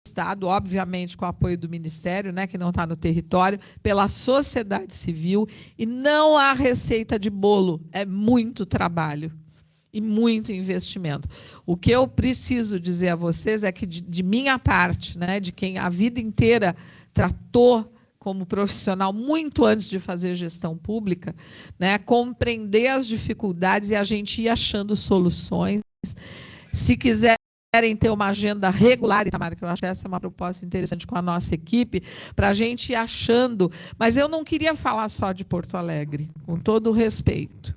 Estado, obviamente com o apoio do Ministério, né, que não está no território, pela sociedade civil, e não há receita de bolo, é muito trabalho e muito investimento. O que eu preciso dizer a vocês é que, de minha parte, né, de quem a vida inteira tratou como profissional, muito antes de fazer gestão pública, né, compreender as dificuldades e a gente ir achando soluções. Se quiserem ter uma agenda regular, Itamar, que eu acho que essa é uma proposta interessante com a nossa equipe, para a gente ir achando. Mas eu não queria falar só de Porto Alegre, com todo o respeito.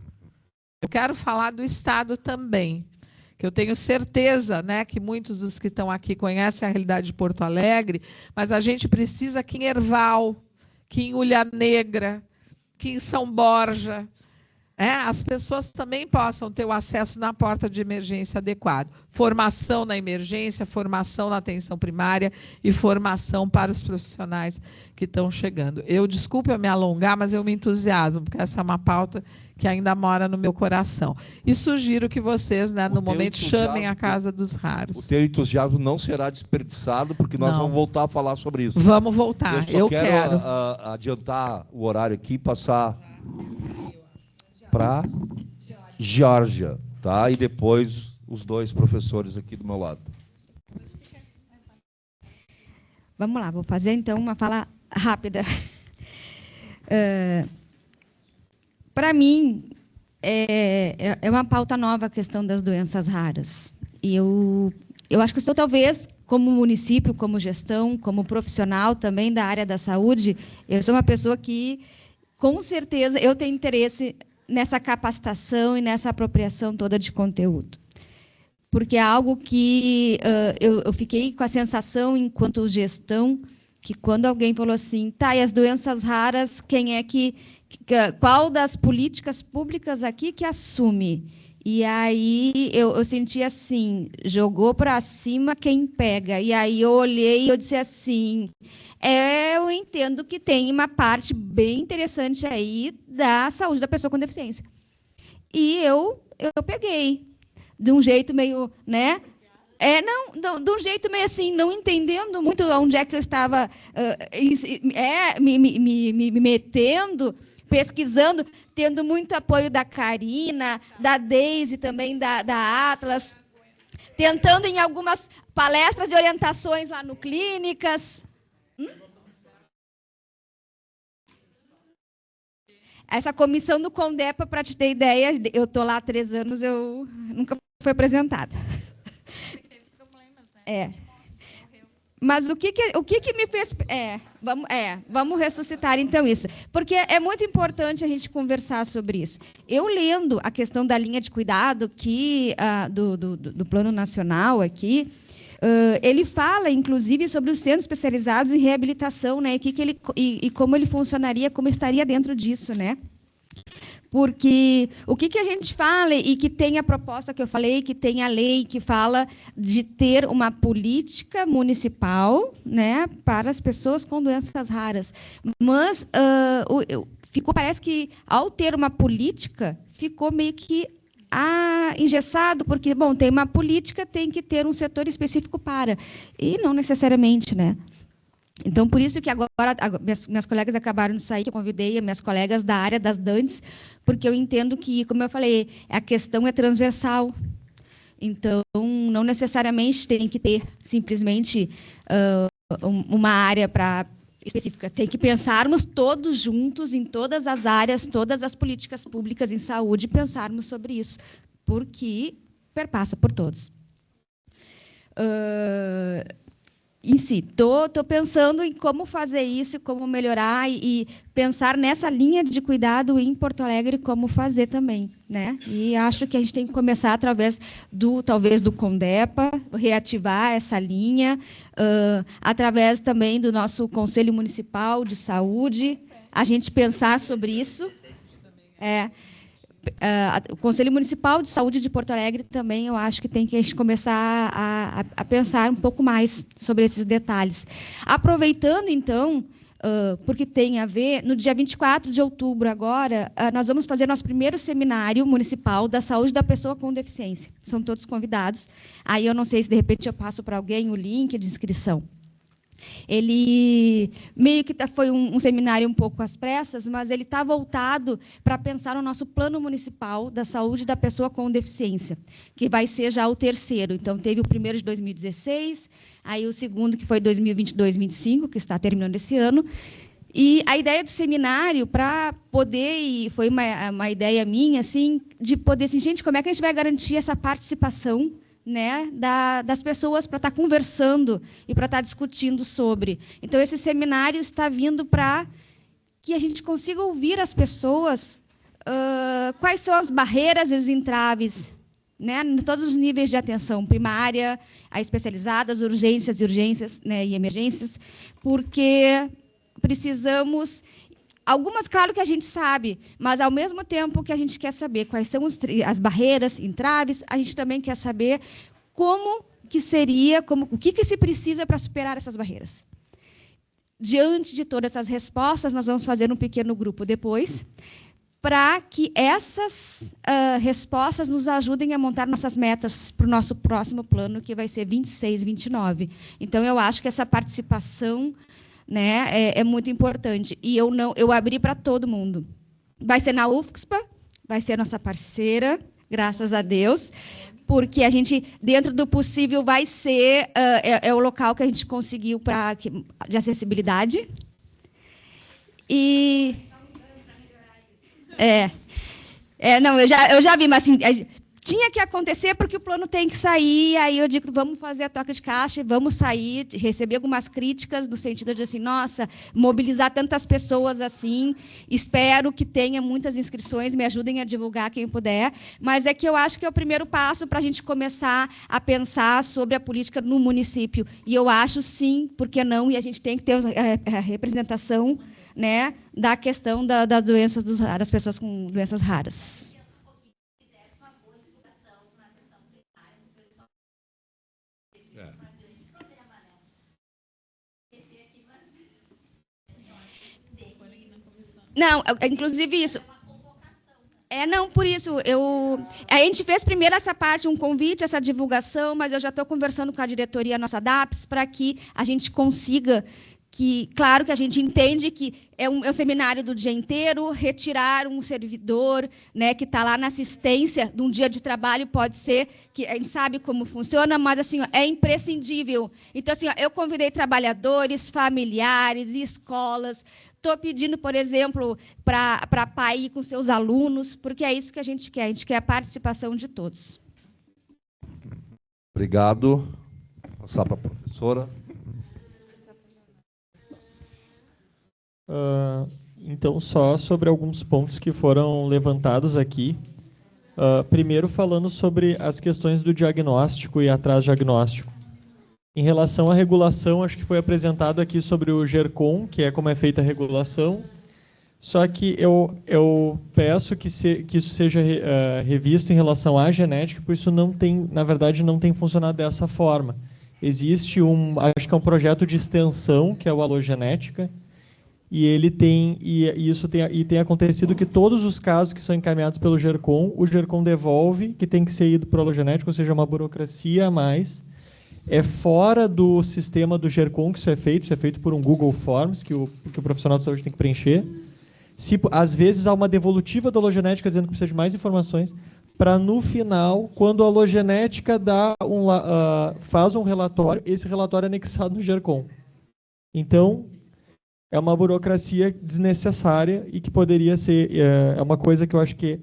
Eu quero falar do Estado também, que eu tenho certeza, né, que muitos dos que estão aqui conhecem a realidade de Porto Alegre, mas a gente precisa que em Herval, que em Ulha Negra, que em São Borja, as pessoas também possam ter o acesso na porta de emergência adequado. Formação na emergência, formação na atenção primária e formação para os profissionais que estão chegando. Desculpe eu me alongar, mas eu me entusiasmo, porque essa é uma pauta que ainda mora no meu coração. E sugiro que vocês, né, no momento, chamem a Casa dos Raros. O teu entusiasmo não será desperdiçado, porque nós vamos voltar a falar sobre isso. Vamos voltar, eu quero. Adiantar o horário aqui e passar para Geórgia, tá? E depois os dois professores aqui do meu lado. Vamos lá, vou fazer então uma fala rápida. Para mim, é uma pauta nova a questão das doenças raras. E eu acho que estou, talvez, como município, como gestão, como profissional também da área da saúde, eu sou uma pessoa que, com certeza, eu tenho interesse nessa capacitação e nessa apropriação toda de conteúdo. Porque é algo que eu fiquei com a sensação, enquanto gestão, que quando alguém falou assim, tá, e as doenças raras, qual das políticas públicas aqui que assume? E aí eu senti assim, jogou para cima quem pega. E aí eu olhei e eu disse assim, eu entendo que tem uma parte bem interessante aí da saúde da pessoa com deficiência. E eu peguei, de um jeito meio, né? De um jeito meio assim, não entendendo muito onde é que eu estava me metendo, pesquisando, tendo muito apoio da Karina, da Deise, também da Atlas, tentando em algumas palestras e orientações lá no Clínicas. Essa comissão do Condepa, para te ter ideia, eu estou lá há 3 anos, eu nunca fui apresentada. Mas o que me fez... vamos ressuscitar, então, isso. Porque é muito importante a gente conversar sobre isso. Eu lendo a questão da linha de cuidado do Plano Nacional aqui, ele fala, inclusive, sobre os centros especializados em reabilitação, né? E como ele funcionaria, como estaria dentro disso, né? Porque o que a gente fala, e que tem a proposta que eu falei, que tem a lei que fala de ter uma política municipal, né, para as pessoas com doenças raras. Mas parece que, ao ter uma política, ficou meio que engessado, porque, bom, tem uma política, tem que ter um setor específico para. E não necessariamente, né? Então, por isso que agora minhas colegas acabaram de sair, que eu convidei minhas colegas da área das DANTs, porque eu entendo que, como eu falei, a questão é transversal. Então, não necessariamente tem que ter simplesmente uma área específica. Tem que pensarmos todos juntos, em todas as áreas, todas as políticas públicas em saúde, pensarmos sobre isso, porque perpassa por todos. Em si, estou pensando em como fazer isso, como melhorar e pensar nessa linha de cuidado em Porto Alegre, como fazer também, né? E acho que a gente tem que começar através talvez do Condepa, reativar essa linha, através também do nosso Conselho Municipal de Saúde, a gente pensar sobre isso. O Conselho Municipal de Saúde de Porto Alegre também, eu acho que tem que a gente começar a pensar um pouco mais sobre esses detalhes. Aproveitando, então, porque tem a ver, no dia 24 de outubro, agora, nós vamos fazer nosso primeiro seminário municipal da saúde da pessoa com deficiência. São todos convidados. Aí eu não sei se, de repente, eu passo para alguém o link de inscrição. Ele meio que foi um seminário um pouco às pressas, mas ele está voltado para pensar no nosso plano municipal da saúde da pessoa com deficiência, que vai ser já o terceiro. Então, teve o primeiro de 2016, aí o segundo, que foi 2022-2025, que está terminando esse ano. E a ideia do seminário, para poder, e foi uma ideia minha, assim, de poder, assim, gente, como é que a gente vai garantir essa participação, né, das pessoas para estar conversando e para estar discutindo sobre. Então, esse seminário está vindo para que a gente consiga ouvir as pessoas, quais são as barreiras e os entraves, né, em todos os níveis de atenção, primária, a especializadas, urgências, né, e emergências, porque precisamos... Algumas, claro que a gente sabe, mas, ao mesmo tempo que a gente quer saber quais são as barreiras, entraves, a gente também quer saber como que seria, o que se precisa para superar essas barreiras. Diante de todas essas respostas, nós vamos fazer um pequeno grupo depois, para que essas respostas nos ajudem a montar nossas metas para o nosso próximo plano, que vai ser 26, 29. Então, eu acho que essa participação, né, é muito importante. E eu abri para todo mundo. Vai ser na UFSPA, vai ser nossa parceira, graças a Deus, porque a gente, dentro do possível, vai ser o local que a gente conseguiu de acessibilidade. E não, eu já vi, mas assim, tinha que acontecer porque o plano tem que sair, aí eu digo, vamos fazer a toca de caixa, vamos sair, receber algumas críticas, no sentido de, assim, nossa, mobilizar tantas pessoas assim, espero que tenha muitas inscrições, me ajudem a divulgar quem puder, mas é que eu acho que é o primeiro passo para a gente começar a pensar sobre a política no município, e eu acho, sim, por que não, e a gente tem que ter a representação, né, da questão das doenças, das pessoas com doenças raras. Não, inclusive isso. Não, por isso, a gente fez primeiro essa parte, um convite, essa divulgação, mas eu já estou conversando com a diretoria, nossa DAPS, para que a gente consiga, claro que a gente entende que é um seminário do dia inteiro, retirar um servidor, né, que está lá na assistência de um dia de trabalho, pode ser, que a gente sabe como funciona, mas, assim, é imprescindível. Então, assim, eu convidei trabalhadores, familiares, escolas. Estou pedindo, por exemplo, para pai ir com seus alunos, porque é isso que a gente quer a participação de todos. Obrigado. Vou passar para a professora. Então, só sobre alguns pontos que foram levantados aqui. Primeiro, falando sobre as questões do diagnóstico e atraso diagnóstico. Em relação à regulação, acho que foi apresentado aqui sobre o GERCOM, que é como é feita a regulação. Só que eu peço que isso seja revisto em relação à genética, porque isso não tem, na verdade, não tem funcionado dessa forma. Existe acho que é um projeto de extensão, que é o Alogenética, e ele tem, tem acontecido que todos os casos que são encaminhados pelo GERCOM, o GERCOM devolve, que tem que ser ido para o Alogenética, ou seja, uma burocracia a mais. É fora do sistema do GERCOM que isso é feito por um Google Forms, que o profissional de saúde tem que preencher. Às vezes há uma devolutiva da Alogenética dizendo que precisa de mais informações, para no final, quando a Alogenética faz um relatório, esse relatório é anexado no GERCOM. Então, é uma burocracia desnecessária e que poderia ser... É uma coisa que eu acho que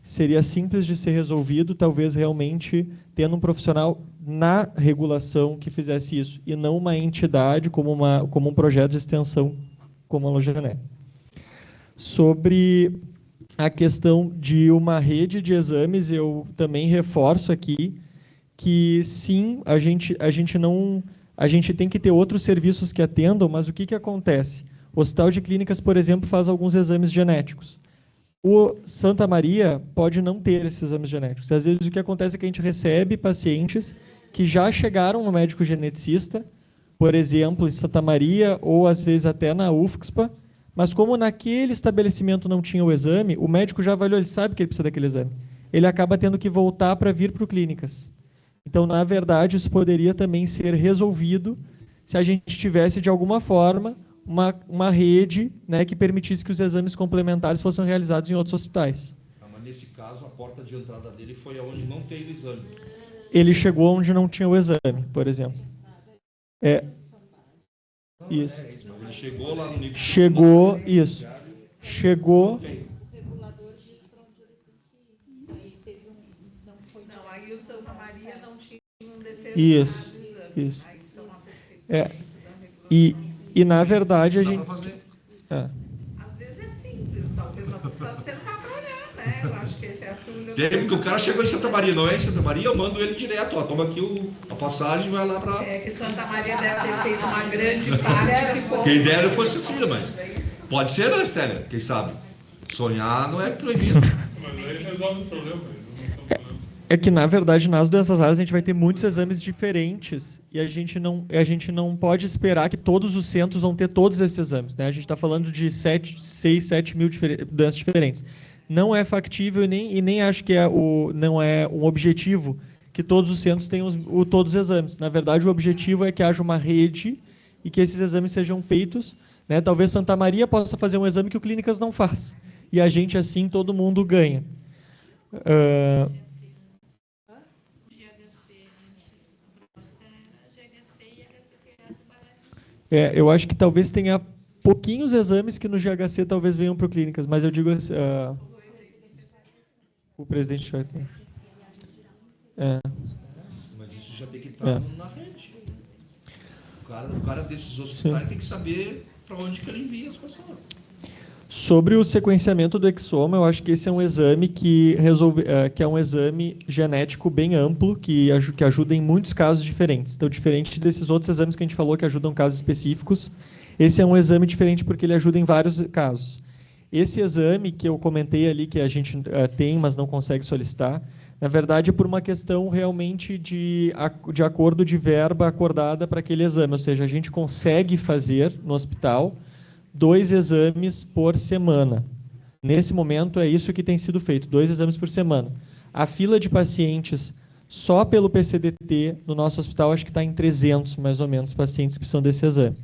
seria simples de ser resolvido, talvez realmente tendo um profissional na regulação que fizesse isso, e não uma entidade como um projeto de extensão como a Alogenética. Sobre a questão de uma rede de exames, eu também reforço aqui que, sim, a gente tem que ter outros serviços que atendam, mas o que acontece? O Hospital de Clínicas, por exemplo, faz alguns exames genéticos. O Santa Maria pode não ter esses exames genéticos. Às vezes o que acontece é que a gente recebe pacientes que já chegaram no médico geneticista, por exemplo, em Santa Maria, ou às vezes até na UFSPA, mas como naquele estabelecimento não tinha o exame, o médico já avaliou, ele sabe que ele precisa daquele exame. Ele acaba tendo que voltar para vir para o Clínicas. Então, na verdade, isso poderia também ser resolvido se a gente tivesse, de alguma forma, uma rede, né, que permitisse que os exames complementares fossem realizados em outros hospitais. Mas nesse caso, a porta de entrada dele foi aonde não tem o exame. Ele chegou onde não tinha o exame, por exemplo. Isso. Mas ele chegou lá no nível... Chegou, isso. Chegou... Não, aí o Santa Maria não tinha um determinado Isso, exame. isso. Aí isso é uma perfeição E na verdade, a Dá gente... pra fazer. Às vezes é simples, talvez nós precisamos sentar para olhar, né? Eu acho que esse é a Túlio. Porque o cara chegou em Santa Maria, não é em Santa Maria, eu mando ele direto, ó, toma aqui a passagem e vai lá para... É que Santa Maria deve ter feito uma grande parte. Ficou... Quem dera fosse assim, mas pode ser, né, Stélia? Quem sabe? Sonhar não é proibido. Mas aí resolve o problema. É que, na verdade, nas doenças raras a gente vai ter muitos exames diferentes e a gente não pode esperar que todos os centros vão ter todos esses exames, né? A gente está falando de 6, 7 mil doenças diferentes. Não é factível e nem acho que não é um objetivo que todos os centros tenham todos os exames. Na verdade, o objetivo é que haja uma rede e que esses exames sejam feitos, né? Talvez Santa Maria possa fazer um exame que o Clínicas não faz. E a gente, assim, todo mundo ganha. Eu acho que talvez tenha pouquinhos exames que no GHC talvez venham para o Clínicas, mas eu digo assim, o presidente vai ter. Mas isso já tem que estar na rede. O cara desses hospitais tem que saber para onde que ele envia as pessoas. Sobre o sequenciamento do exoma, eu acho que esse é um exame que é um exame genético bem amplo, que ajuda em muitos casos diferentes. Então, diferente desses outros exames que a gente falou que ajudam em casos específicos, esse é um exame diferente porque ele ajuda em vários casos. Esse exame que eu comentei ali, que a gente tem, mas não consegue solicitar, na verdade é por uma questão realmente de acordo de verba acordada para aquele exame, ou seja, a gente consegue fazer no hospital 2 exames por semana. Nesse momento, é isso que tem sido feito, 2 exames por semana. A fila de pacientes só pelo PCDT no nosso hospital, acho que está em 300, mais ou menos, pacientes que precisam desse exame.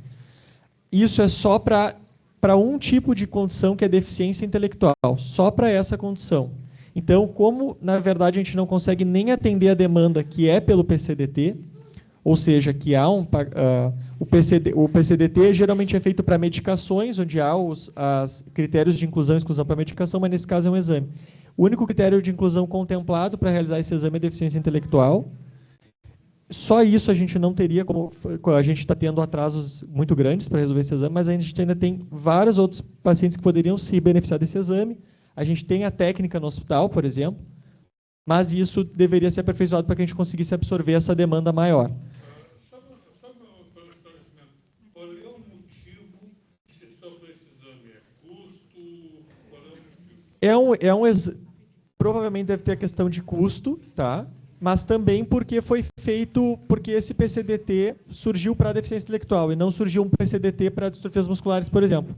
Isso é só para um tipo de condição que é deficiência intelectual, só para essa condição. Então, como, na verdade, a gente não consegue nem atender a demanda que é pelo PCDT, ou seja, que há o PCDT geralmente é feito para medicações, onde há os critérios de inclusão e exclusão para medicação, mas nesse caso é um exame. O único critério de inclusão contemplado para realizar esse exame é deficiência intelectual. Só isso a gente não teria, como a gente está tendo atrasos muito grandes para resolver esse exame, mas a gente ainda tem vários outros pacientes que poderiam se beneficiar desse exame. A gente tem a técnica no hospital, por exemplo, mas isso deveria ser aperfeiçoado para que a gente conseguisse absorver essa demanda maior. Só para o esclarecimento, qual é o motivo de se só para esse exame? É custo? Qual é o motivo? Provavelmente deve ter a questão de custo, tá? Mas também porque porque esse PCDT surgiu para deficiência intelectual e não surgiu um PCDT para distrofias musculares, por exemplo.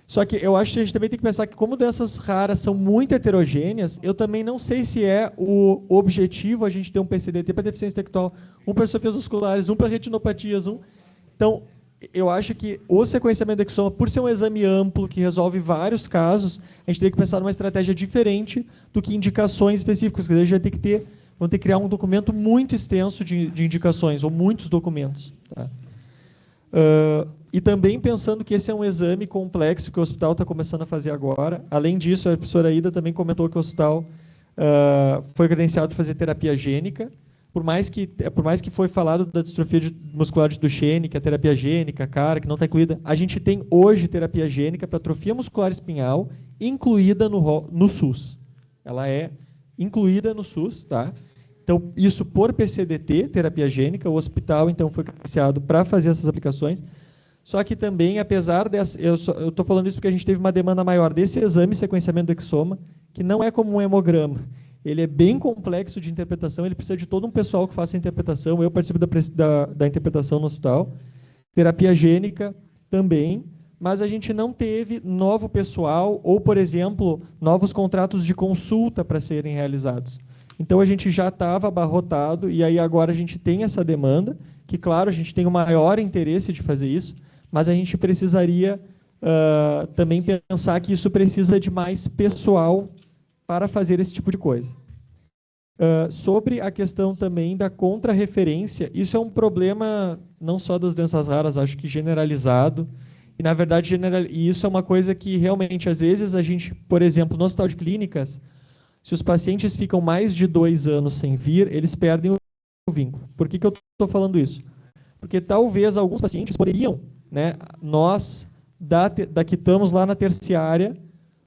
Só que eu acho que a gente também tem que pensar que como doenças raras são muito heterogêneas, eu também não sei se é o objetivo a gente ter um PCDT para deficiência intelectual, um para distrofias musculares, um para retinopatias, Então, eu acho que o sequenciamento do exoma, por ser um exame amplo que resolve vários casos, a gente tem que pensar numa estratégia diferente do que indicações específicas, que a gente vão ter que criar um documento muito extenso de indicações, ou muitos documentos. Tá? E também pensando que esse é um exame complexo que o hospital está começando a fazer agora. Além disso, a professora Ida também comentou que o hospital foi credenciado para fazer terapia gênica. Por mais que foi falado da distrofia muscular de Duchenne, que é a terapia gênica, cara, que não está incluída, a gente tem hoje terapia gênica para atrofia muscular espinhal, incluída no SUS. Ela é incluída no SUS, tá? Então, isso por PCDT, terapia gênica, o hospital, então, foi credenciado para fazer essas aplicações. Só que também, apesar dessa... Eu estou falando isso porque a gente teve uma demanda maior desse exame sequenciamento do exoma, que não é como um hemograma. Ele é bem complexo de interpretação, ele precisa de todo um pessoal que faça a interpretação. Eu participo da interpretação no hospital. Terapia gênica também, mas a gente não teve novo pessoal ou, por exemplo, novos contratos de consulta para serem realizados. Então, a gente já estava abarrotado e aí agora a gente tem essa demanda que, claro, a gente tem o maior interesse de fazer isso, mas a gente precisaria também pensar que isso precisa de mais pessoal para fazer esse tipo de coisa. Sobre a questão também da contrarreferência, isso é um problema não só das doenças raras, acho que generalizado, e, na verdade, e isso é uma coisa que, realmente, às vezes, a gente, por exemplo, no hospital de clínicas, se os pacientes ficam mais de 2 anos sem vir, eles perdem o vínculo. Por que eu estou falando isso? Porque talvez alguns pacientes poderiam, né, nós, que estamos lá na terciária,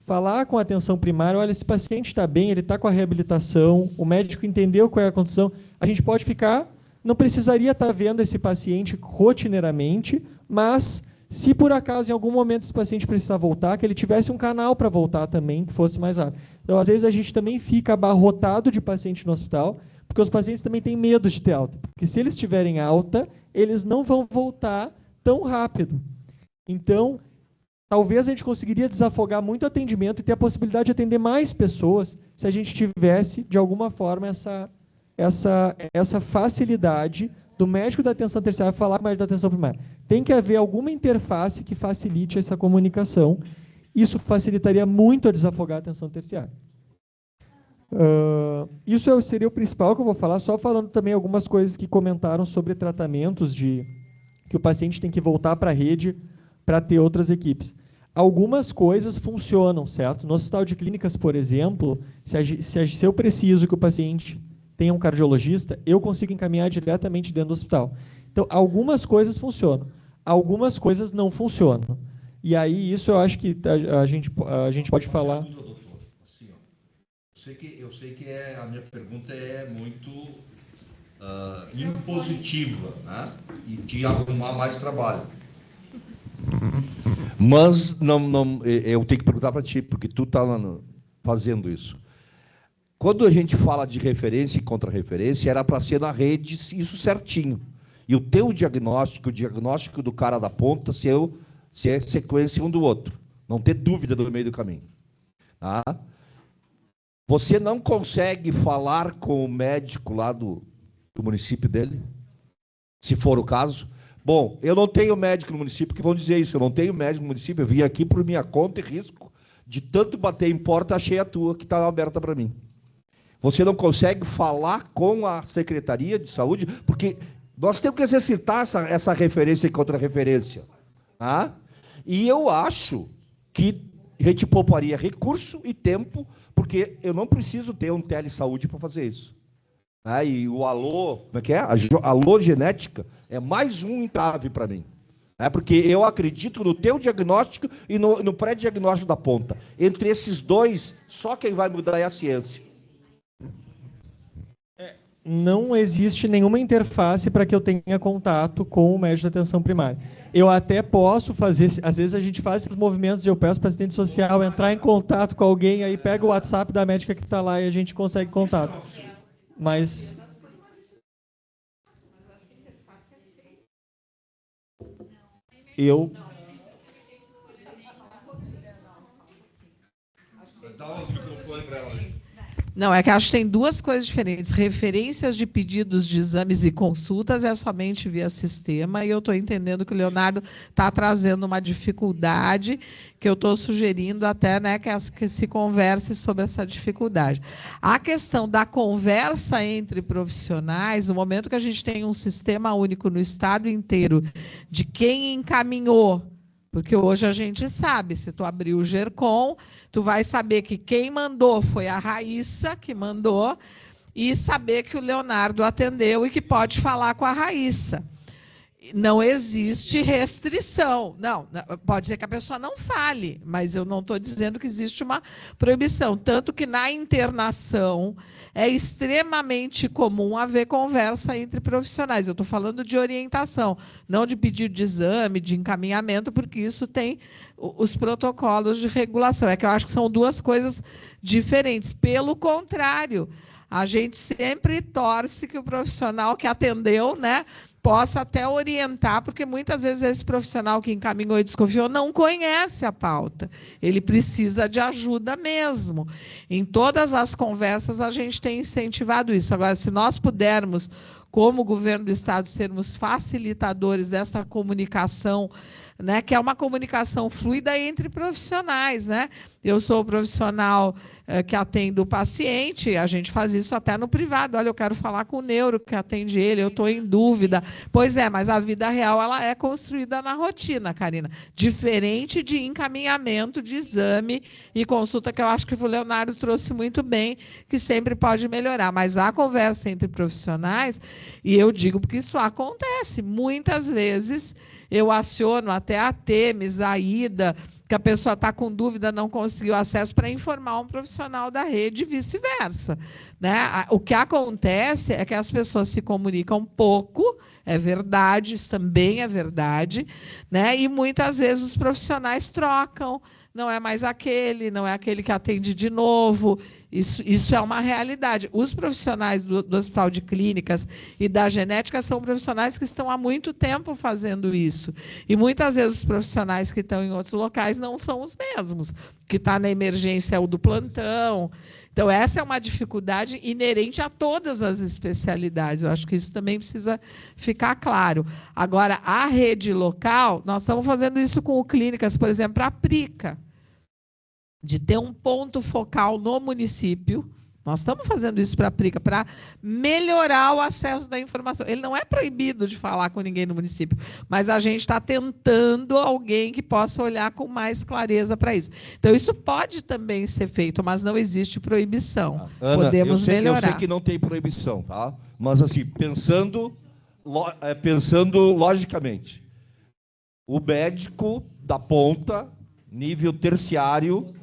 falar com a atenção primária, olha, esse paciente está bem, ele está com a reabilitação, o médico entendeu qual é a condição, a gente pode ficar, não precisaria estar vendo esse paciente rotineiramente, mas se por acaso em algum momento esse paciente precisar voltar, que ele tivesse um canal para voltar também, que fosse mais rápido. Então, às vezes, a gente também fica abarrotado de paciente no hospital, porque os pacientes também têm medo de ter alta, porque se eles tiverem alta, eles não vão voltar tão rápido. Então, talvez a gente conseguiria desafogar muito o atendimento e ter a possibilidade de atender mais pessoas se a gente tivesse, de alguma forma, essa facilidade do médico da atenção terciária falar com o médico da atenção primária. Tem que haver alguma interface que facilite essa comunicação. Isso facilitaria muito a desafogar a atenção terciária. Isso seria o principal que eu vou falar, só falando também algumas coisas que comentaram sobre tratamentos que o paciente tem que voltar para a rede para ter outras equipes. Algumas coisas funcionam, certo? No hospital de clínicas, por exemplo, se eu preciso que o paciente tenha um cardiologista, eu consigo encaminhar diretamente dentro do hospital. Então, algumas coisas funcionam, algumas coisas não funcionam. E aí, isso eu acho que a gente pode falar... Assim, ó, eu sei que a minha pergunta é muito impositiva, né? E de arrumar mais trabalho. Mas eu tenho que perguntar para ti, porque tu está fazendo isso. Quando a gente fala de referência e contra-referência, era para ser na rede isso certinho. E o teu diagnóstico, o diagnóstico do cara da ponta, se é sequência um do outro. Não ter dúvida no meio do caminho. Tá? Você não consegue falar com o médico lá do município dele? Se for o caso... Bom, eu não tenho médico no município, que vão dizer isso, eu não tenho médico no município, eu vim aqui por minha conta e risco, de tanto bater em porta, achei a tua, que está aberta para mim. Você não consegue falar com a Secretaria de Saúde, porque nós temos que exercitar essa referência e contra-referência. Tá? E eu acho que a gente pouparia recurso e tempo, porque eu não preciso ter um telesaúde para fazer isso. E o alô, como é que é? A alô genética é mais um entrave para mim. Porque eu acredito no teu diagnóstico e no pré-diagnóstico da ponta. Entre esses dois, só quem vai mudar é a ciência. Não existe nenhuma interface para que eu tenha contato com o médico de atenção primária. Eu até posso fazer, às vezes a gente faz esses movimentos de eu peço para assistente social entrar em contato com alguém, aí pega o WhatsApp da médica que está lá e a gente consegue contato. Mas... Não, é que acho que tem duas coisas diferentes. Referências de pedidos de exames e consultas é somente via sistema, e eu estou entendendo que o Leonardo está trazendo uma dificuldade que eu estou sugerindo até, né, que se converse sobre essa dificuldade. A questão da conversa entre profissionais, no momento que a gente tem um sistema único no estado inteiro de quem encaminhou, porque hoje a gente sabe, se tu abrir o GERCOM, tu vai saber que quem mandou foi a Raíssa, que mandou, e saber que o Leonardo atendeu e que pode falar com a Raíssa. Não existe restrição. Não, pode ser que a pessoa não fale, mas eu não estou dizendo que existe uma proibição. Tanto que na internação é extremamente comum haver conversa entre profissionais. Eu estou falando de orientação, não de pedido de exame, de encaminhamento, porque isso tem os protocolos de regulação. É que eu acho que são duas coisas diferentes. Pelo contrário, a gente sempre torce que o profissional que atendeu, né, possa até orientar, porque muitas vezes esse profissional que encaminhou e desconfiou não conhece a pauta. Ele precisa de ajuda mesmo. Em todas as conversas, a gente tem incentivado isso. Agora, se nós pudermos como governo do Estado, sermos facilitadores dessa comunicação, né, que é uma comunicação fluida entre profissionais, né? Eu sou profissional que atendo o paciente, a gente faz isso até no privado. Olha, eu quero falar com o neuro que atende ele, eu estou em dúvida. Pois é, mas a vida real ela é construída na rotina, Karina. Diferente de encaminhamento de exame e consulta, que eu acho que o Leonardo trouxe muito bem, que sempre pode melhorar. Mas a conversa entre profissionais, e eu digo porque isso acontece, muitas vezes eu aciono até a Temes, a Ida, que a pessoa está com dúvida, não conseguiu acesso, para informar um profissional da rede e vice-versa, né? O que acontece é que as pessoas se comunicam pouco, é verdade, isso também é verdade, né? E muitas vezes os profissionais trocam, não é mais aquele, não é aquele que atende de novo. Isso é uma realidade. Os profissionais do Hospital de Clínicas e da genética são profissionais que estão há muito tempo fazendo isso. E muitas vezes os profissionais que estão em outros locais não são os mesmos. Que está na emergência é o do plantão. Então, essa é uma dificuldade inerente a todas as especialidades. Eu acho que isso também precisa ficar claro. Agora, a rede local, nós estamos fazendo isso com o Clínicas, por exemplo, para a Prica, de ter um ponto focal no município. Nós estamos fazendo isso para a Prica, para melhorar o acesso da informação. Ele não é proibido de falar com ninguém no município, mas a gente está tentando alguém que possa olhar com mais clareza para isso. Então, isso pode também ser feito, mas não existe proibição. Ana, podemos melhorar. Eu sei que não tem proibição, tá? Mas, assim, pensando logicamente, o médico da ponta, nível terciário,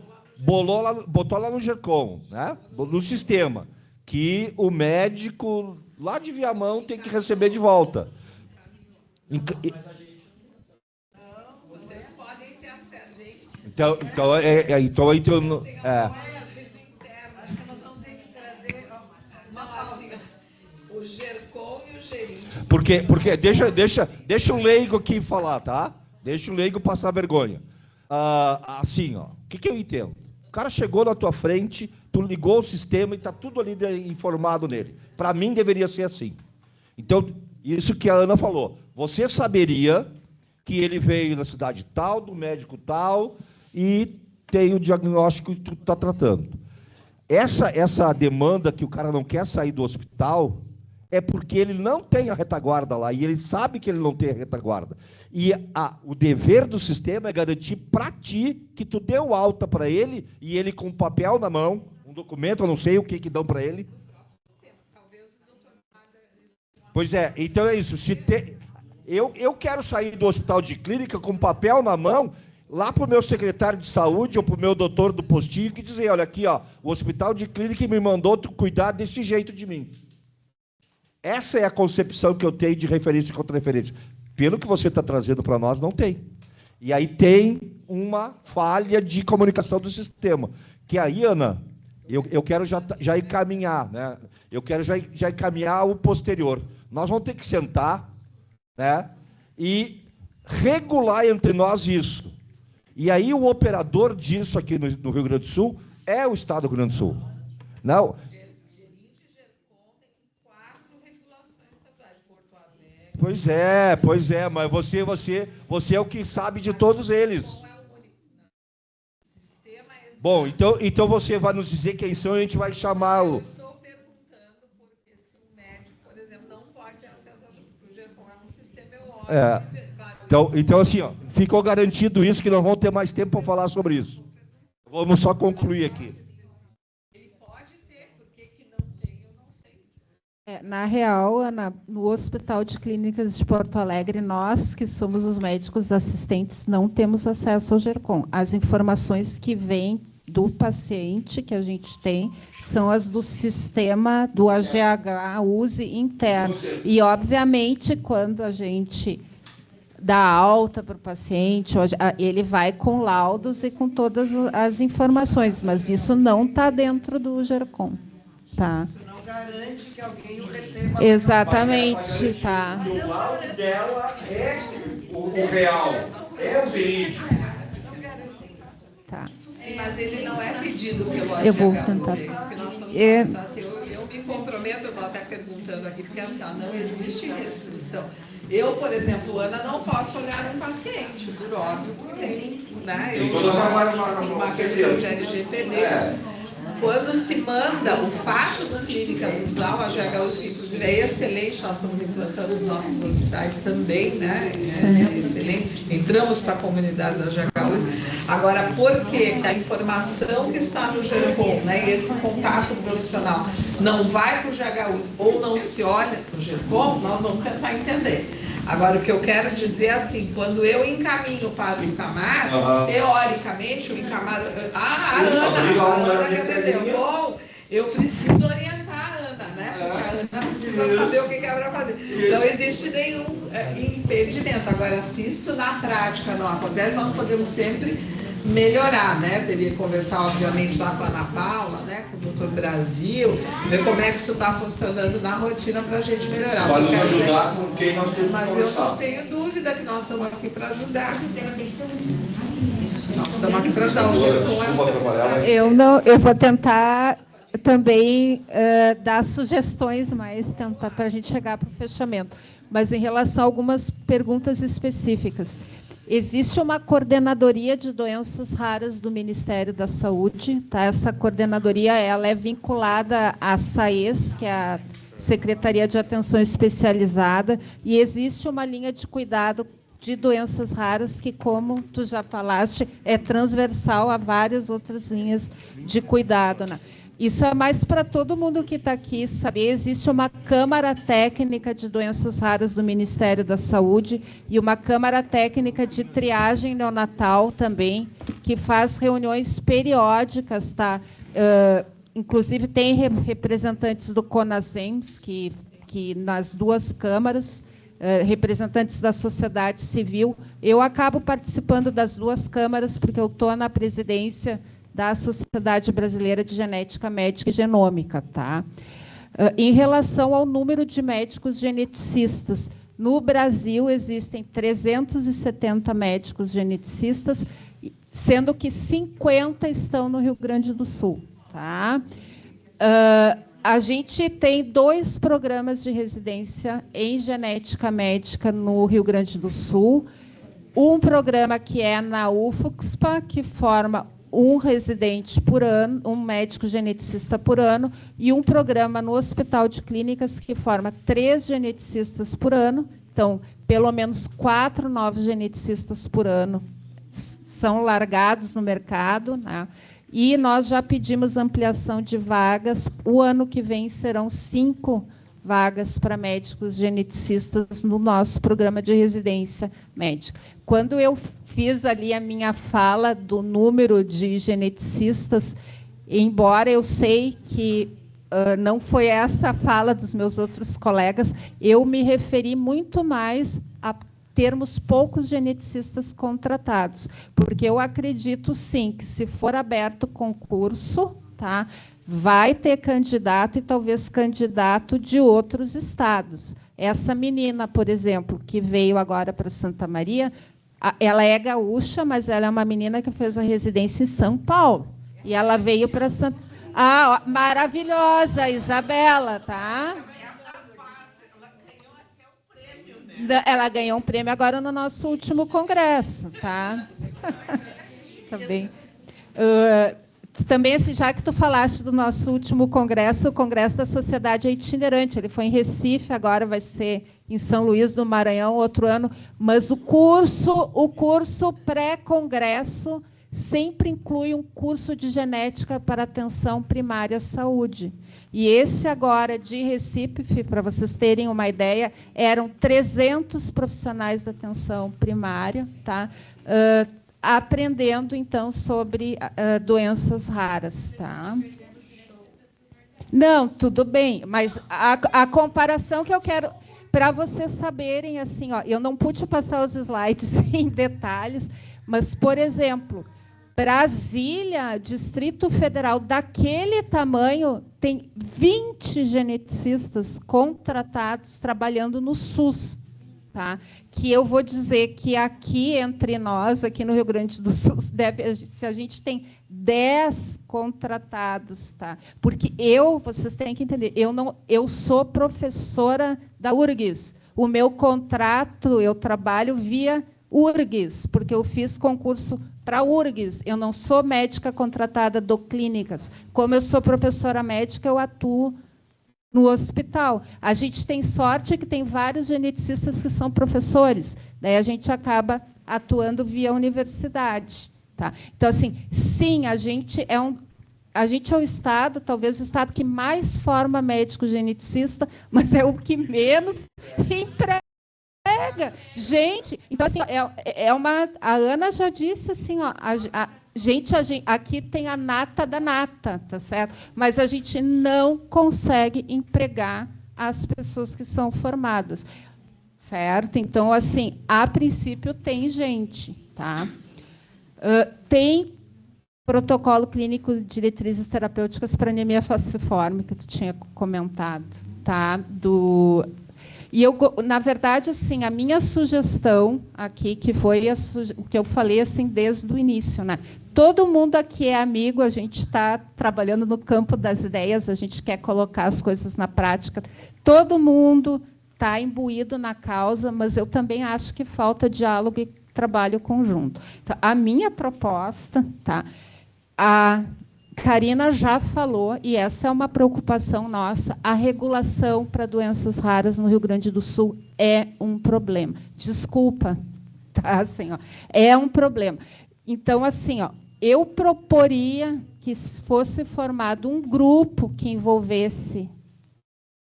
botou lá no GERCOM, né? No sistema, que o médico lá de Viamão tem que receber de volta. Vocês podem ter acesso, gente. Então o GERCOM e o gerente. Porque deixa o leigo aqui falar, tá? Deixa o leigo passar vergonha. Assim, ó, o que eu entendo? O cara chegou na tua frente, tu ligou o sistema e está tudo ali informado nele. Para mim, deveria ser assim. Então, isso que a Ana falou. Você saberia que ele veio na cidade tal, do médico tal, e tem o diagnóstico que tu está tratando. Essa demanda que o cara não quer sair do hospital é porque ele não tem a retaguarda lá, e ele sabe que ele não tem a retaguarda. E o dever do sistema é garantir para ti que tu deu alta para ele, e ele com um papel na mão, um documento, eu não sei o que dão para ele. Pois é, então é isso. Eu quero sair do hospital de clínica com papel na mão, lá para o meu secretário de saúde ou para o meu doutor do postinho, que dizer, olha aqui, ó, o hospital de clínica me mandou tu cuidar desse jeito de mim. Essa é a concepção que eu tenho de referência e contra-referência. Pelo que você está trazendo para nós, não tem. E aí tem uma falha de comunicação do sistema. Que aí, Ana, eu quero já encaminhar, né? Eu quero já encaminhar o posterior. Nós vamos ter que sentar, né, e regular entre nós isso. E aí o operador disso aqui no Rio Grande do Sul é o Estado do Rio Grande do Sul. Não. Pois é, mas você é o que sabe de todos eles. Bom, então você vai nos dizer quem são e a gente vai chamá-lo. Eu estou perguntando porque se um médico, por exemplo, não pode ter acesso ao GERCOM, é um sistema Então assim, ó, ficou garantido isso, que não vamos ter mais tempo para falar sobre isso. Vamos só concluir aqui. Na real, Ana, no Hospital de Clínicas de Porto Alegre, nós, que somos os médicos assistentes, não temos acesso ao GERCOM. As informações que vêm do paciente, que a gente tem, são as do sistema do AGH USE interno. E, obviamente, quando a gente dá alta para o paciente, ele vai com laudos e com todas as informações, mas isso não está dentro do GERCOM. Tá? Garante que alguém o receba. Exatamente, tá. O laudo dela é o real, é o verídico. Tá. Sim, mas ele não é pedido pelo AGH. Eu vou tentar. Eu me comprometo prometo, eu estou até perguntando aqui, porque assim, ó, não existe restrição. Eu, por exemplo, Ana, não posso olhar um paciente, por óbvio, porque tem, né? Eu tenho uma questão de LGPD. Quando se manda o fato do Clínicas usar o HGUs, que inclusive é excelente, nós estamos implantando os nossos hospitais também, né? É excelente. Entramos para a comunidade das HGUs. Agora, por que a informação que está no GERCOM, né, e esse contato profissional não vai para o GHUs ou não se olha para o GERCOM, nós vamos tentar entender. Agora, o que eu quero dizer é assim, quando eu encaminho para o INCAMAR, teoricamente, o INCAMAR... Ana quer entender? Bom, eu preciso orientar a Ana, né? Porque a Ana precisa saber o que é para fazer. Não existe nenhum impedimento. Agora, se isso na prática não acontece, nós podemos sempre melhorar, né? Teria que conversar, obviamente, lá com a Ana Paula, né? Com o Doutor Brasil, ver como é que isso está funcionando na rotina para a gente melhorar. Pode nos ajudar com quem nós temos que conversar. Mas eu não tenho dúvida que nós estamos aqui para ajudar. Nós estamos aqui para ajudar. Eu vou tentar também dar sugestões, mas tentar para a gente chegar para o fechamento. Mas em relação a algumas perguntas específicas. Existe uma coordenadoria de doenças raras do Ministério da Saúde. Tá? Essa coordenadoria ela é vinculada à SAES, que é a Secretaria de Atenção Especializada, e existe uma linha de cuidado de doenças raras que, como tu já falaste, é transversal a várias outras linhas de cuidado, né? Isso é mais para todo mundo que está aqui saber. Existe uma Câmara Técnica de Doenças Raras do Ministério da Saúde e uma Câmara Técnica de Triagem Neonatal também, que faz reuniões periódicas, tá? Inclusive, tem representantes do CONASEMS, que nas duas câmaras, representantes da sociedade civil. Eu acabo participando das duas câmaras, porque eu estou na presidência da Sociedade Brasileira de Genética Médica e Genômica. Tá? Em relação ao número de médicos geneticistas, no Brasil existem 370 médicos geneticistas, sendo que 50 estão no Rio Grande do Sul. Tá? A gente tem 2 programas de residência em genética médica no Rio Grande do Sul. Um programa que é na UFUXPA, que forma um residente por ano, um médico geneticista por ano, e um programa no Hospital de Clínicas que forma 3 geneticistas por ano. Então, pelo menos 4 novos geneticistas por ano são largados no mercado, né? E nós já pedimos ampliação de vagas. O ano que vem serão 5 vagas para médicos geneticistas no nosso programa de residência médica. Quando eu fiz ali a minha fala do número de geneticistas, embora eu sei que não foi essa a fala dos meus outros colegas, eu me referi muito mais a termos poucos geneticistas contratados, porque eu acredito, sim, que se for aberto concurso, tá, vai ter candidato e talvez candidato de outros estados. Essa menina, por exemplo, que veio agora para Santa Maria, ela é gaúcha, mas ela é uma menina que fez a residência em São Paulo. E ela veio para Santa... Ah, maravilhosa, Isabela, tá? Ela ganhou um prêmio agora no nosso último congresso, tá? Também. Também, assim, já que tu falaste do nosso último congresso, o Congresso da Sociedade é itinerante. Ele foi em Recife, agora vai ser em São Luís do Maranhão, outro ano. Mas o curso pré-congresso sempre inclui um curso de genética para atenção primária à saúde. E esse agora de Recife, para vocês terem uma ideia, eram 300 profissionais da atenção primária, tá? Aprendendo, então, sobre doenças raras. Tá? Não, tudo bem, mas a comparação que eu quero... Para vocês saberem, assim, ó, eu não pude passar os slides em detalhes, mas, por exemplo, Brasília, Distrito Federal, daquele tamanho, tem 20 geneticistas contratados trabalhando no SUS. tá? Que eu vou dizer que aqui entre nós, aqui no Rio Grande do Sul, se a gente tem 10 contratados, tá? Porque vocês têm que entender, eu sou professora da URGS. O meu contrato, eu trabalho via URGS, porque eu fiz concurso para a URGS. Eu não sou médica contratada do Clínicas. Como eu sou professora médica, eu atuo no hospital. A gente tem sorte que tem vários geneticistas que são professores. Daí a gente acaba atuando via universidade. Tá? Então, assim, sim, a gente é o Estado, talvez o Estado que mais forma médico geneticista, mas é o que menos emprega. Gente, então, assim, a Ana já disse assim, ó, gente, aqui tem a nata da nata, tá certo? Mas a gente não consegue empregar as pessoas que são formadas, certo? Então, assim, a princípio tem gente, tá? Tem protocolo clínico de diretrizes terapêuticas para anemia falciforme, que tu tinha comentado, tá? E eu, na verdade, assim, a minha sugestão aqui, que foi o que eu falei assim desde o início, né? Todo mundo aqui é amigo, a gente está trabalhando no campo das ideias, a gente quer colocar as coisas na prática. Todo mundo está imbuído na causa, mas eu também acho que falta diálogo e trabalho conjunto. Então, a minha proposta, tá? A Karina já falou, e essa é uma preocupação nossa, a regulação para doenças raras no Rio Grande do Sul é um problema. Desculpa, tá? Assim, ó, é um problema. Então, assim, ó, eu proporia que fosse formado um grupo que envolvesse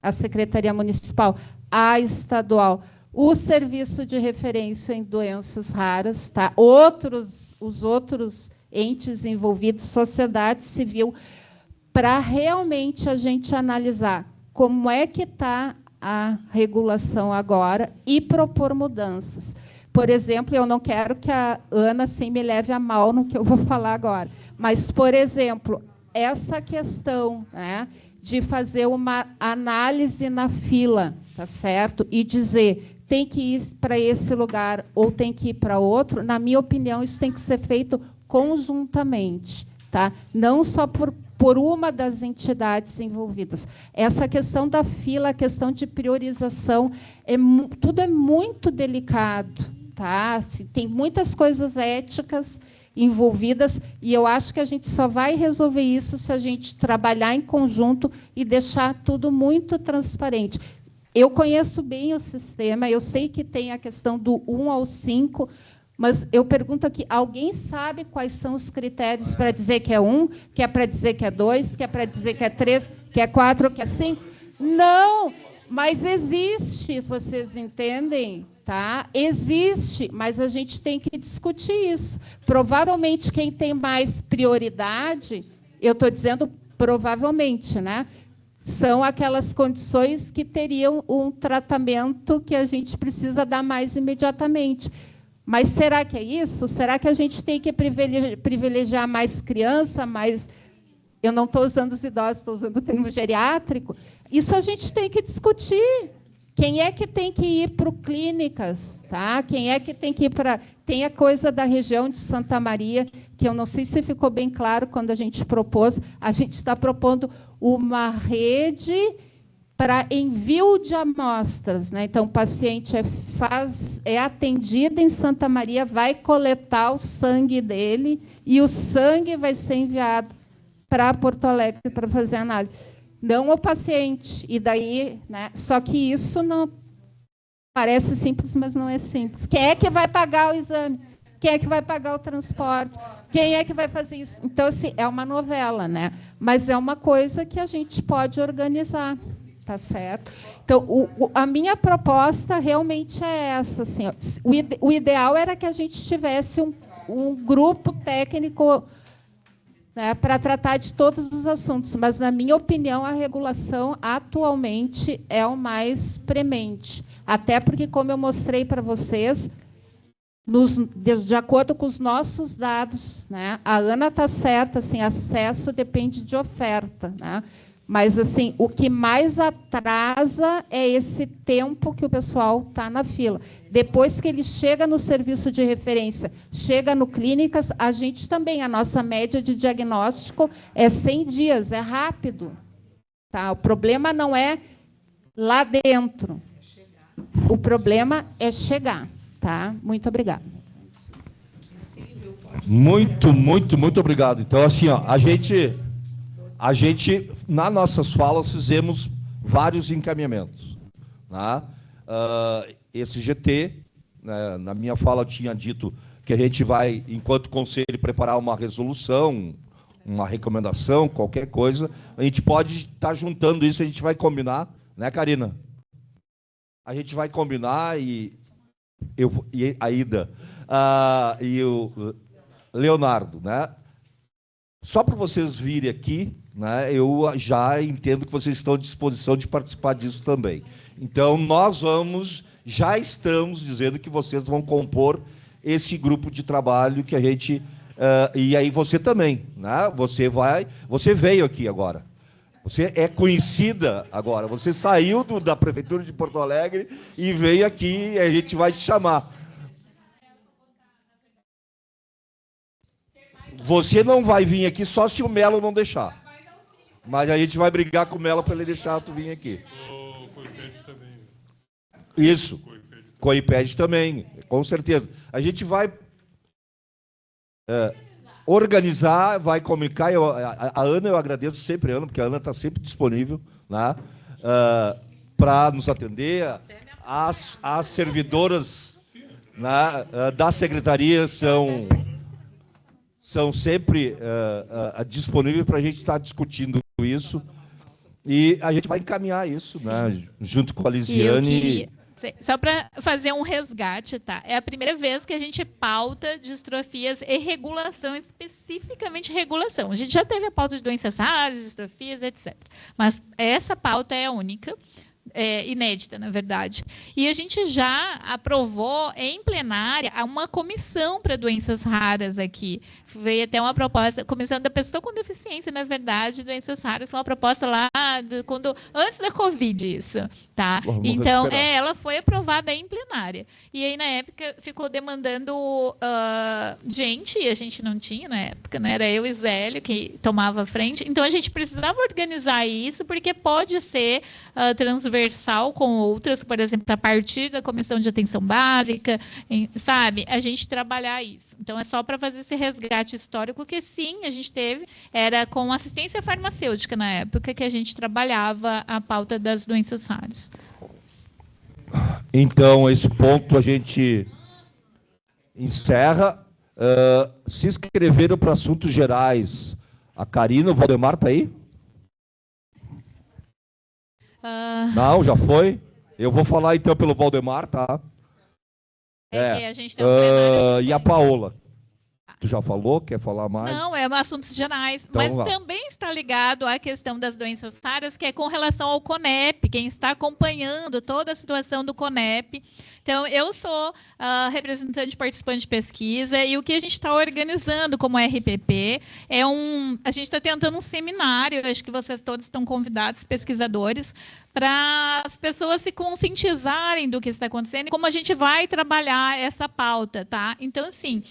a Secretaria Municipal, a estadual, o Serviço de Referência em Doenças Raras, tá? Os outros entes envolvidos, sociedade civil, para realmente a gente analisar como é que está a regulação agora e propor mudanças. Por exemplo, eu não quero que a Ana assim, me leve a mal no que eu vou falar agora, mas, por exemplo, essa questão, né, de fazer uma análise na fila, tá certo? E dizer, tem que ir para esse lugar ou tem que ir para outro, na minha opinião, isso tem que ser feito conjuntamente, tá? Não só por uma das entidades envolvidas. Essa questão da fila, a questão de priorização, tudo é muito delicado, tá? Tem muitas coisas éticas envolvidas e eu acho que a gente só vai resolver isso se a gente trabalhar em conjunto e deixar tudo muito transparente. Eu conheço bem o sistema, eu sei que tem a questão do 1 ao 5, mas eu pergunto aqui, alguém sabe quais são os critérios para dizer que é 1, que é para dizer que é 2, que é para dizer que é 3, que é 4, que é 5? Não, mas existe, vocês entendem? Tá? Existe, mas a gente tem que discutir isso. Provavelmente, quem tem mais prioridade, eu estou dizendo provavelmente, né? São aquelas condições que teriam um tratamento que a gente precisa dar mais imediatamente. Mas será que é isso? Será que a gente tem que privilegiar mais criança, mais... Eu não estou usando os idosos, estou usando o termo geriátrico. Isso a gente tem que discutir. Quem é que tem que ir para o Clínicas? Tá? Quem é que tem que ir para... Tem a coisa da região de Santa Maria, que eu não sei se ficou bem claro quando a gente propôs. A gente está propondo uma rede para envio de amostras, né? Então, o paciente é atendido em Santa Maria, vai coletar o sangue dele e o sangue vai ser enviado para Porto Alegre para fazer análise. Não o paciente. E daí, né? Só que isso não parece simples, mas não é simples. Quem é que vai pagar o exame? Quem é que vai pagar o transporte? Quem é que vai fazer isso? Então, assim, é uma novela, né? Mas é uma coisa que a gente pode organizar. Tá certo? Então, a minha proposta realmente é essa. Assim, ó, o ideal era que a gente tivesse um grupo técnico, né, para tratar de todos os assuntos, mas, na minha opinião, a regulação atualmente é o mais premente. Até porque, como eu mostrei para vocês, de acordo com os nossos dados, né, a Ana está certa, assim, acesso depende de oferta, né? Mas, assim, o que mais atrasa é esse tempo que o pessoal está na fila. Depois que ele chega no serviço de referência, chega no clínicas, a gente também, a nossa média de diagnóstico é 100 dias, é rápido. Tá? O problema não é lá dentro. O problema é chegar. Tá? Muito obrigada. Muito, muito, muito obrigado. Então, assim, ó, a gente, nas nossas falas, fizemos vários encaminhamentos. Tá? Esse GT, né, na minha fala, eu tinha dito que a gente vai, enquanto conselho, preparar uma resolução, uma recomendação, qualquer coisa. A gente pode estar juntando isso, a gente vai combinar, né, Karina? A gente vai combinar e a Ida e o Leonardo, né? Só para vocês virem aqui, né, eu já entendo que vocês estão à disposição de participar disso também. Então, já estamos dizendo que vocês vão compor esse grupo de trabalho que a gente... e aí você também, né? Você veio aqui agora. Você é conhecida agora. Você saiu da Prefeitura de Porto Alegre e veio aqui e a gente vai te chamar. Você não vai vir aqui só se o Melo não deixar. Mas a gente vai brigar com o Melo para ele deixar tu vir aqui. O COIPED também. Isso. COIPED também, com certeza. A gente vai organizar, vai comunicar. A Ana, eu agradeço sempre a Ana, porque a Ana está sempre disponível, né, para nos atender. As servidoras, né, da secretaria são sempre disponíveis para a gente estar discutindo isso. E a gente vai encaminhar isso, né, junto com a Lisiane. Só para fazer um resgate, tá? É a primeira vez que a gente pauta distrofias e regulação, especificamente regulação. A gente já teve a pauta de doenças raras, distrofias, etc. Mas essa pauta é a única, inédita, na verdade. E a gente já aprovou em plenária uma comissão para doenças raras aqui. Veio até uma proposta, comissão da pessoa com deficiência, na verdade, doenças raras, uma proposta lá antes da Covid, isso, tá? Então, ela foi aprovada em plenária. E aí, na época, ficou demandando gente, e a gente não tinha na época, né? Era eu e Zélio que tomava a frente. Então, a gente precisava organizar isso, porque pode ser transversal com outras, por exemplo, a partir da comissão de atenção básica, sabe? A gente trabalhar isso. Então, é só para fazer esse resgate histórico que, sim, a gente teve, era com assistência farmacêutica na época que a gente trabalhava a pauta das doenças raras. Então, esse ponto a gente encerra. Se inscreveram para assuntos gerais. A Karina, o Valdemar está aí? Não, já foi? Eu vou falar então pelo Valdemar, tá? A gente tem um e a Paola? Tu já falou? Quer falar mais? Não, é assuntos gerais, então, mas também está ligado à questão das doenças raras, que é com relação ao CONEP, quem está acompanhando toda a situação do CONEP. Então, eu sou representante participante de pesquisa, e o que a gente está organizando como RPP a gente está tentando um seminário, acho que vocês todos estão convidados, pesquisadores, para as pessoas se conscientizarem do que está acontecendo e como a gente vai trabalhar essa pauta, tá? Então, assim,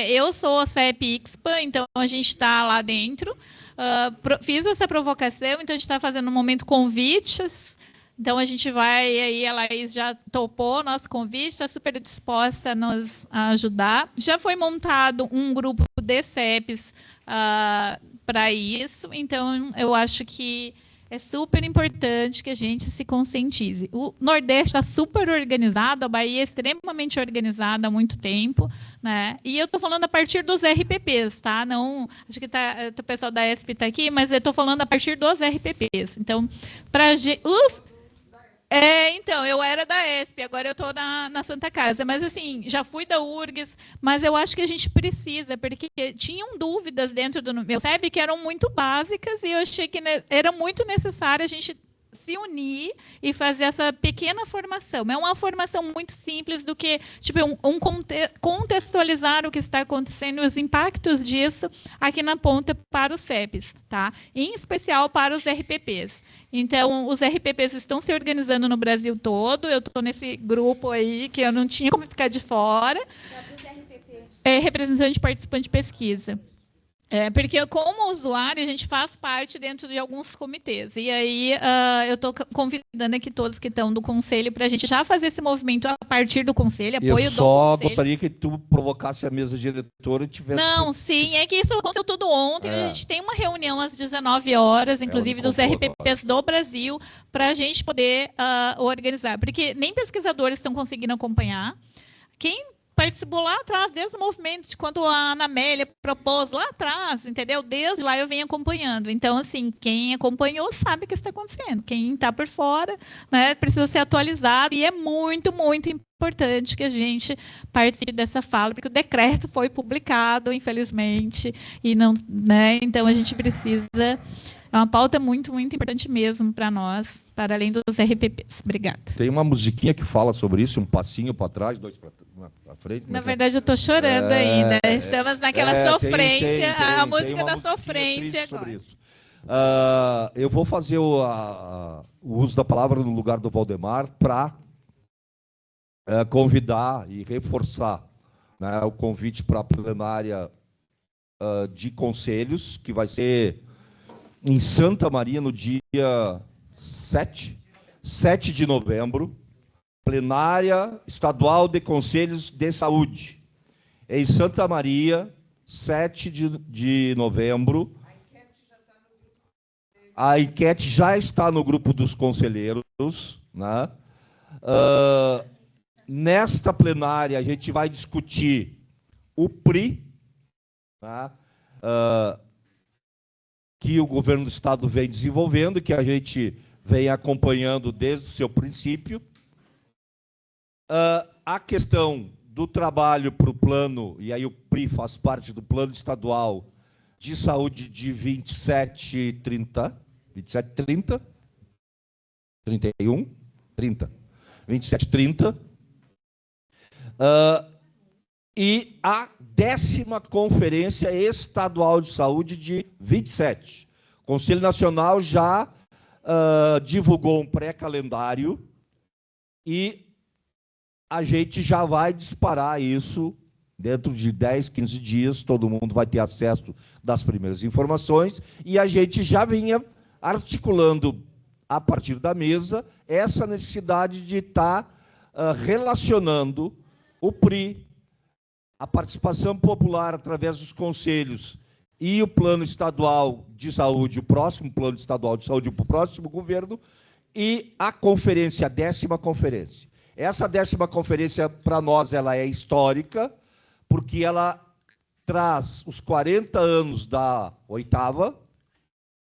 eu sou a CEP-IXPA, então a gente está lá dentro. Fiz essa provocação, então a gente está fazendo no momento convites. Então a gente vai, aí a Laís já topou o nosso convite, está super disposta a nos ajudar. Já foi montado um grupo de CEPs para isso, então eu acho que é super importante que a gente se conscientize. O Nordeste está super organizado, a Bahia é extremamente organizada há muito tempo, né? E eu estou falando a partir dos RPPs, tá? Não, acho que o pessoal da ESP está aqui, mas eu estou falando a partir dos RPPs. Então, então, eu era da ESP, agora eu estou na Santa Casa, mas assim, já fui da URGS, mas eu acho que a gente precisa, porque tinham dúvidas dentro do meu CEP que eram muito básicas e eu achei que era muito necessário a gente se unir e fazer essa pequena formação. É uma formação muito simples do que tipo contextualizar o que está acontecendo e os impactos disso aqui na ponta para os CEPs, tá? Em especial para os RPPs. Então, os RPPs estão se organizando no Brasil todo. Eu estou nesse grupo aí que eu não tinha como ficar de fora. É representante participante de pesquisa. Porque, como usuário, a gente faz parte dentro de alguns comitês. E aí, eu estou convidando aqui todos que estão do Conselho para a gente já fazer esse movimento a partir do Conselho, apoio do Conselho. Eu só gostaria que tu provocasse a mesa diretora e tivesse... Não, sim, é que isso aconteceu tudo ontem. A gente tem uma reunião às 19 horas, inclusive dos RPPs do Brasil, para a gente poder organizar. Porque nem pesquisadores estão conseguindo acompanhar. Quem participou lá atrás, desde o movimento, de quando a Ana Amélia propôs lá atrás, entendeu? Desde lá eu venho acompanhando. Então, assim, quem acompanhou sabe o que está acontecendo. Quem está por fora, né, precisa ser atualizado. E é muito, muito importante que a gente participe dessa fala, porque o decreto foi publicado, infelizmente, e não, né? Então, a gente precisa... É uma pauta muito, muito importante mesmo para nós, para além dos RPPs. Obrigada. Tem uma musiquinha que fala sobre isso, um passinho para trás, dois para frente. Na verdade, eu estou chorando ainda. Estamos naquela sofrência, a música da sofrência agora. Eu vou fazer o uso da palavra no lugar do Valdemar para convidar e reforçar, né, o convite para a plenária de conselhos, que vai ser em Santa Maria, no dia 7 de novembro, plenária estadual de Conselhos de Saúde. Em Santa Maria, 7 de novembro. A enquete já está no grupo dos conselheiros, né? Nesta plenária, a gente vai discutir o PRI, né? Que o governo do Estado vem desenvolvendo, que a gente vem acompanhando desde o seu princípio. A questão do trabalho para o plano, e aí o PRI faz parte do plano estadual de saúde de 2730, 2730, e a 10ª Conferência Estadual de Saúde de 27. O Conselho Nacional já divulgou um pré-calendário e a gente já vai disparar isso dentro de 10, 15 dias, todo mundo vai ter acesso das primeiras informações, e a gente já vinha articulando, a partir da mesa, essa necessidade de estar relacionando o PRI, a participação popular através dos conselhos e o plano estadual de saúde, o próximo plano estadual de saúde para o próximo governo, e a conferência, a 10ª conferência. Essa 10ª conferência, para nós, ela é histórica, porque ela traz os 40 anos da 8ª,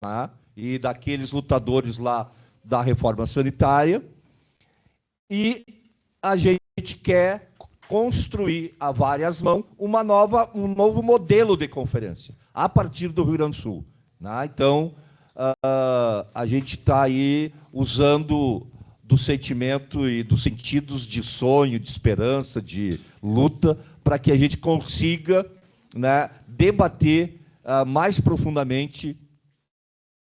né, e daqueles lutadores lá da reforma sanitária, e a gente quer construir a várias mãos um novo modelo de conferência, a partir do Rio Grande do Sul, né? Então, a gente está aí usando do sentimento e dos sentidos de sonho, de esperança, de luta, para que a gente consiga, né, debater mais profundamente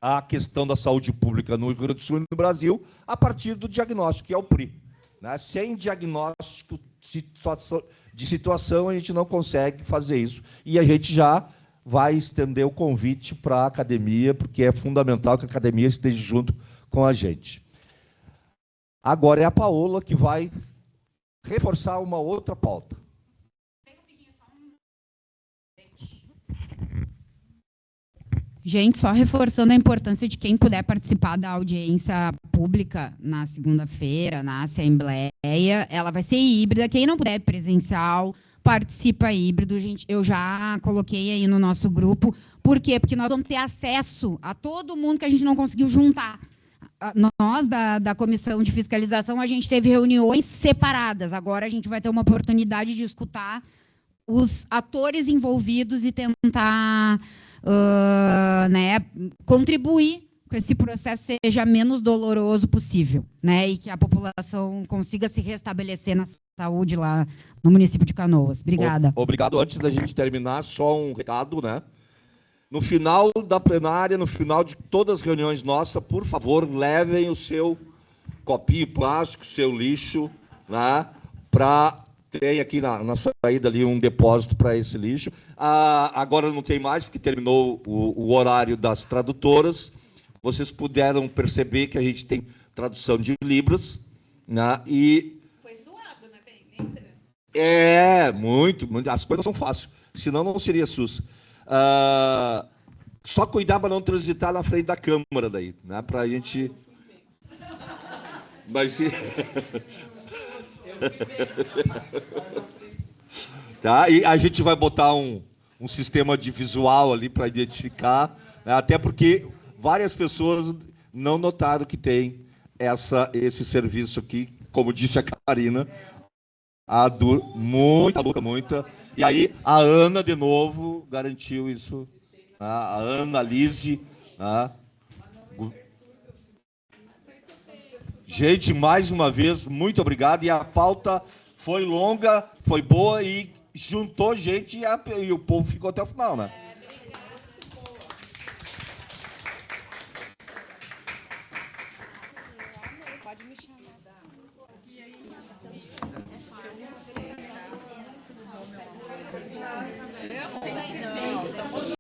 a questão da saúde pública no Rio Grande do Sul e no Brasil, a partir do diagnóstico, que é o PRI. Né? Sem diagnóstico de situação, a gente não consegue fazer isso. E a gente já vai estender o convite para a academia, porque é fundamental que a academia esteja junto com a gente. Agora é a Paola que vai reforçar uma outra pauta. Gente, só reforçando a importância de quem puder participar da audiência pública na segunda-feira, na Assembleia, ela vai ser híbrida. Quem não puder presencial, participa híbrido. Gente, eu já coloquei aí no nosso grupo. Por quê? Porque nós vamos ter acesso a todo mundo que a gente não conseguiu juntar. Nós, da Comissão de Fiscalização, a gente teve reuniões separadas. Agora a gente vai ter uma oportunidade de escutar os atores envolvidos e tentar... né, contribuir que esse processo seja menos doloroso possível, né? E que a população consiga se restabelecer na saúde lá no município de Canoas. Obrigada. Obrigado. Antes da gente terminar, só um recado, né? No final da plenária, no final de todas as reuniões nossas, por favor, levem o seu copinho plástico, seu lixo, né? Tem aqui na saída ali um depósito para esse lixo. Agora não tem mais, porque terminou o horário das tradutoras. Vocês puderam perceber que a gente tem tradução de Libras, né? E foi suado, né? Muito. As coisas são fáceis, senão não seria SUS. Só cuidar para não transitar na frente da Câmara daí, né? Para a gente. Mas tá? E a gente vai botar um sistema de visual ali para identificar, né? Até porque várias pessoas não notaram que tem esse serviço aqui, como disse a Karina, muita. E aí a Ana, de novo, garantiu isso. A Ana, a Lise. Gente, mais uma vez, muito obrigado. E a pauta foi longa, foi boa e juntou gente e o povo ficou até o final, né? Pode me chamar. Eu?